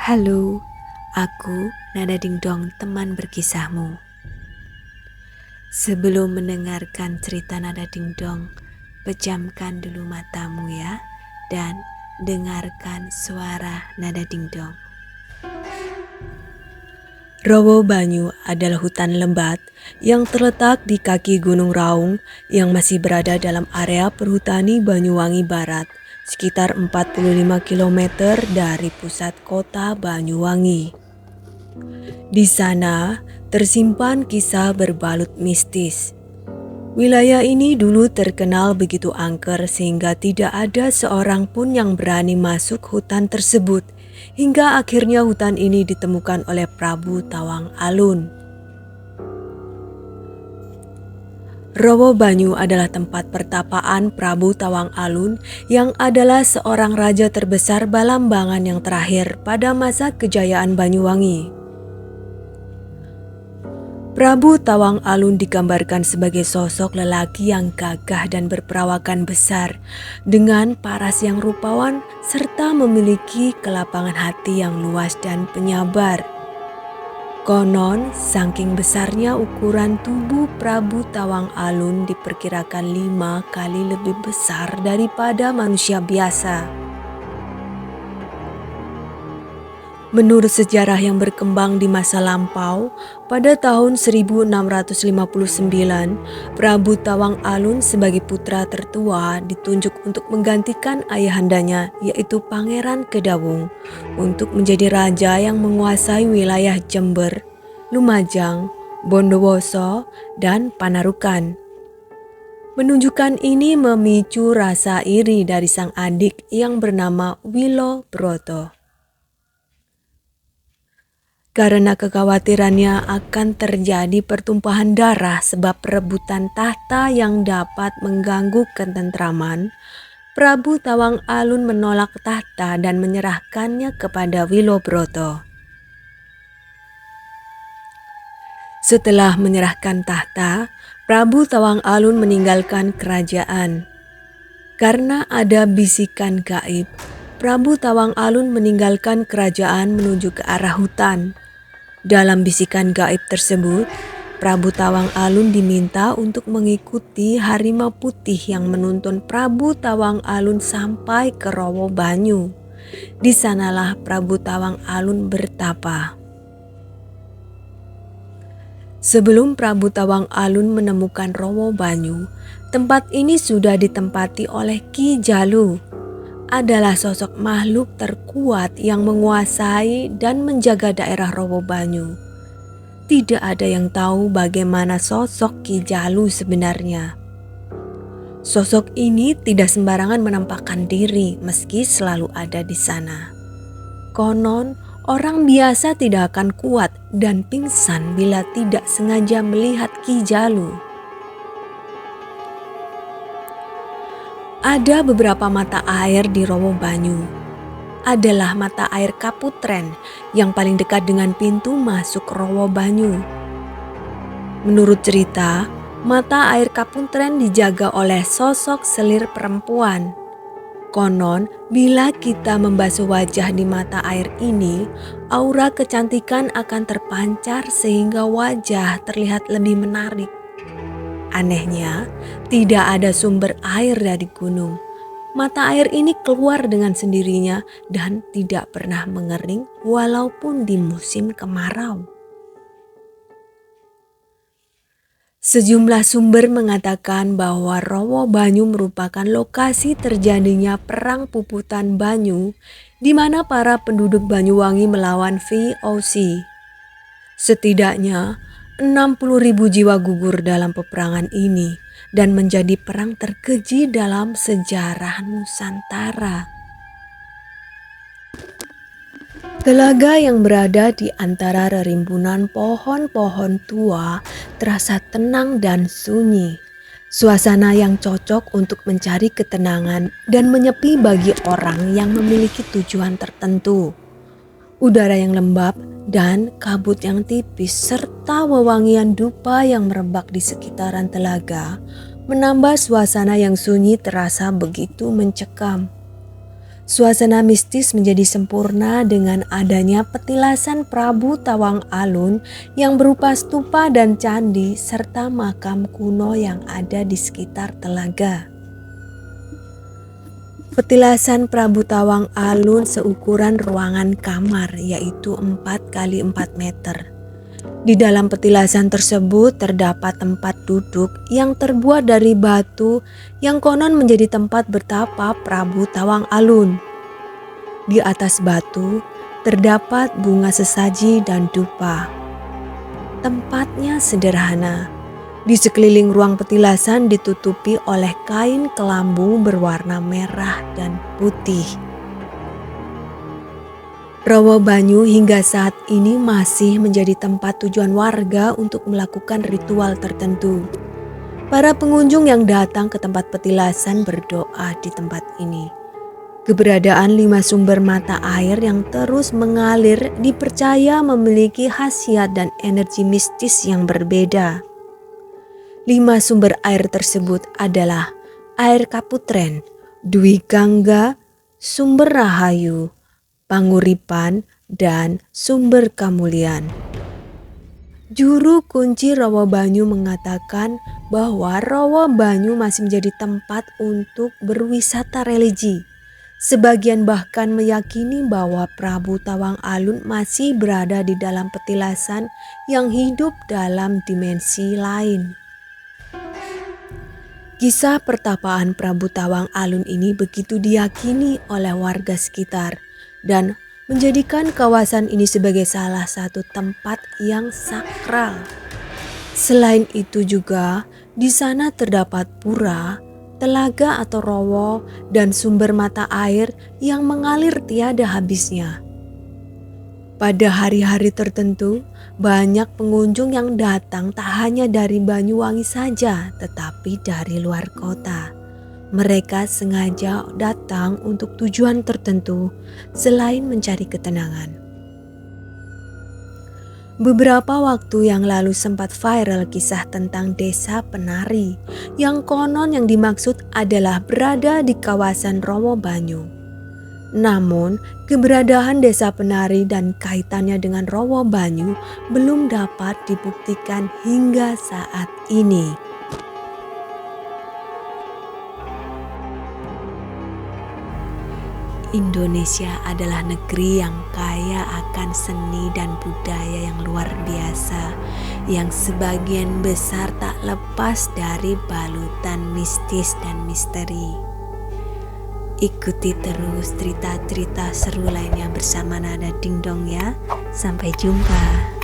Halo, aku Nada Dingdong, teman berkisahmu. Sebelum mendengarkan cerita Nada Dingdong, pejamkan dulu matamu ya, dan dengarkan suara Nada Dingdong. Rowo Banyu adalah hutan lebat yang terletak di kaki Gunung Raung yang masih berada dalam area perhutani Banyuwangi Barat, sekitar 45 km dari pusat kota Banyuwangi. Di sana tersimpan kisah berbalut mistis. Wilayah ini dulu terkenal begitu angker sehingga tidak ada seorang pun yang berani masuk hutan tersebut, hingga akhirnya hutan ini ditemukan oleh Prabu Tawang Alun. Rowo Banyu adalah tempat pertapaan Prabu Tawang Alun yang adalah seorang raja terbesar Balambangan yang terakhir pada masa kejayaan Banyuwangi. Prabu Tawang Alun digambarkan sebagai sosok lelaki yang gagah dan berperawakan besar, dengan paras yang rupawan serta memiliki kelapangan hati yang luas dan penyabar. Konon, saking besarnya ukuran tubuh Prabu Tawang Alun diperkirakan 5 kali lebih besar daripada manusia biasa. Menurut sejarah yang berkembang di masa lampau, pada tahun 1659, Prabu Tawang Alun sebagai putra tertua ditunjuk untuk menggantikan ayahandanya, yaitu Pangeran Kedawung, untuk menjadi raja yang menguasai wilayah Jember, Lumajang, Bondowoso, dan Panarukan. Penunjukan ini memicu rasa iri dari sang adik yang bernama Wilobroto. Karena kekhawatirannya akan terjadi pertumpahan darah sebab perebutan tahta yang dapat mengganggu ketentraman, Prabu Tawang Alun menolak tahta dan menyerahkannya kepada Wilobroto. Setelah menyerahkan tahta, Prabu Tawang Alun meninggalkan kerajaan. Karena ada bisikan gaib, Prabu Tawang Alun meninggalkan kerajaan menuju ke arah hutan. Dalam bisikan gaib tersebut, Prabu Tawang Alun diminta untuk mengikuti harimau putih yang menuntun Prabu Tawang Alun sampai ke Rowo Banyu. Di sanalah Prabu Tawang Alun bertapa. Sebelum Prabu Tawang Alun menemukan Rowo Banyu, tempat ini sudah ditempati oleh Ki Jalu. Adalah sosok makhluk terkuat yang menguasai dan menjaga daerah Rowo Banyu. Tidak ada yang tahu bagaimana sosok Ki Jalu sebenarnya. Sosok ini tidak sembarangan menampakkan diri meski selalu ada di sana. Konon, orang biasa tidak akan kuat dan pingsan bila tidak sengaja melihat Ki Jalu. Ada beberapa mata air di Rowo Banyu. Adalah mata air Kaputren yang paling dekat dengan pintu masuk Rowo Banyu. Menurut cerita, mata air Kaputren dijaga oleh sosok selir perempuan. Konon, bila kita membasuh wajah di mata air ini, aura kecantikan akan terpancar sehingga wajah terlihat lebih menarik. Anehnya, tidak ada sumber air dari gunung. Mata air ini keluar dengan sendirinya dan tidak pernah mengering walaupun di musim kemarau. Sejumlah sumber mengatakan bahwa Rowo Banyu merupakan lokasi terjadinya perang puputan Banyu di mana para penduduk Banyuwangi melawan VOC. Setidaknya 60.000 jiwa gugur dalam peperangan ini dan menjadi perang terkeji dalam sejarah Nusantara. Telaga yang berada di antara rerimbunan pohon-pohon tua terasa tenang dan sunyi. Suasana yang cocok untuk mencari ketenangan dan menyepi bagi orang yang memiliki tujuan tertentu. Udara yang lembab dan kabut yang tipis serta wewangian dupa yang merebak di sekitaran telaga menambah suasana yang sunyi terasa begitu mencekam. Suasana mistis menjadi sempurna dengan adanya petilasan Prabu Tawang Alun yang berupa stupa dan candi serta makam kuno yang ada di sekitar telaga. Petilasan Prabu Tawang Alun seukuran ruangan kamar, yaitu 4 kali 4 meter. Di dalam petilasan tersebut terdapat tempat duduk yang terbuat dari batu yang konon menjadi tempat bertapa Prabu Tawang Alun. Di atas batu terdapat bunga sesaji dan dupa. Tempatnya sederhana. Di sekeliling ruang petilasan ditutupi oleh kain kelambu berwarna merah dan putih. Rawabanyu hingga saat ini masih menjadi tempat tujuan warga untuk melakukan ritual tertentu. Para pengunjung yang datang ke tempat petilasan berdoa di tempat ini. Keberadaan 5 sumber mata air yang terus mengalir dipercaya memiliki khasiat dan energi mistis yang berbeda. 5 sumber air tersebut adalah air Kaputren, Dwi Gangga, Sumber Rahayu, Panguripan, dan Sumber Kamulian. Juru kunci Rawabanyu mengatakan bahwa Rawabanyu masih menjadi tempat untuk berwisata religi. Sebagian bahkan meyakini bahwa Prabu Tawang Alun masih berada di dalam petilasan yang hidup dalam dimensi lain. Kisah pertapaan Prabu Tawang Alun ini begitu diyakini oleh warga sekitar dan menjadikan kawasan ini sebagai salah satu tempat yang sakral. Selain itu juga di sana terdapat pura, telaga atau rowo, dan sumber mata air yang mengalir tiada habisnya. Pada hari-hari tertentu, banyak pengunjung yang datang tak hanya dari Banyuwangi saja, tetapi dari luar kota. Mereka sengaja datang untuk tujuan tertentu selain mencari ketenangan. Beberapa waktu yang lalu sempat viral kisah tentang desa penari yang konon yang dimaksud adalah berada di kawasan Rawabanyu. Namun, keberadaan desa penari dan kaitannya dengan Rawabanyu belum dapat dibuktikan hingga saat ini. Indonesia adalah negeri yang kaya akan seni dan budaya yang luar biasa, yang sebagian besar tak lepas dari balutan mistis dan misteri. Ikuti terus cerita-cerita seru lainnya bersama Nada Dingdong ya. Sampai jumpa.